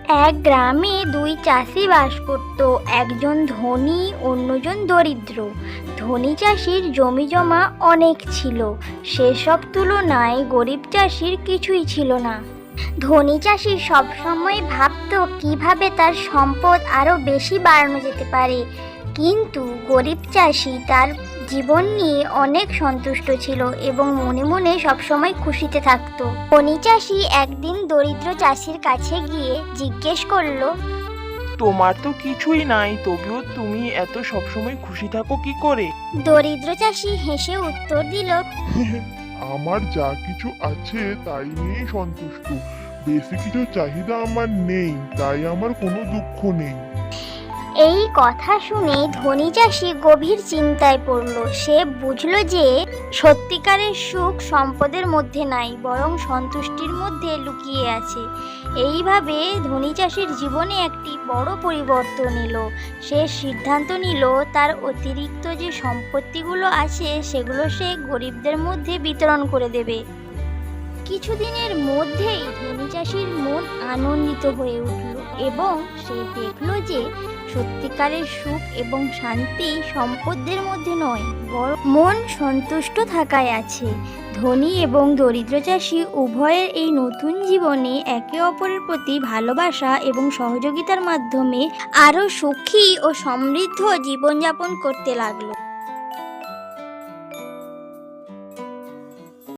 এক গ্রামে দুই চাষি বাস করত। একজন ধনী, অন্যজন দরিদ্র। ধনী চাষির জমি জমা অনেক ছিল, সেসব তুলনায় গরিব চাষির কিছুই ছিল না। ধনী চাষি সবসময় ভাবত কিভাবে তার সম্পদ আরো বেশি বাড়ানো যেতে পারে, কিন্তু গরিব চাষি তার জীবন নিয়ে অনেক সন্তুষ্ট ছিল এবং মনে মনে সবসময় খুশিতে থাকতো। ধনী চাষি একদিন দরিদ্র চাষির কাছে গিয়ে জিজ্ঞেস করলো, তোমার তো কিছুই নাই, তবুও তুমি এত সবসময় খুশি থাকো কি করে? দরিদ্র চাষি হেসে উত্তর দিল, আমার যা কিছু আছে তাই নিয়েই সন্তুষ্ট। বেশি কিছু চাহিদা আমার নেই, তাই আমার কোনো দুঃখ নেই। এই কথা শুনে ধনী চাষি গভীর চিন্তায় পড়ল। সে বুঝল যে সত্যিকারের সুখ সম্পদের মধ্যে নাই, বরং সন্তুষ্টির মধ্যে লুকিয়ে আছে। এইভাবে ধনী চাষির জীবনে একটি বড় পরিবর্তন এলো। সে সিদ্ধান্ত নিল তার অতিরিক্ত যে সম্পত্তিগুলো আছে সেগুলো সে গরিবদের মধ্যে বিতরণ করে দেবে। কিছুদিনের মধ্যেই ধনী চাষির মন আনন্দিত হয়ে উঠল এবং সে দেখল যে সত্যিকারের সুখ এবং শান্তি সম্পদের মধ্যে নয়, বরং মন সন্তুষ্ট থাকায় আছে। ধনী এবং দরিদ্র চাষি উভয়ের এই নতুন জীবনে একে অপরের প্রতি ভালোবাসা এবং সহযোগিতার মাধ্যমে আরও সুখী ও সমৃদ্ধ জীবনযাপন করতে লাগলো।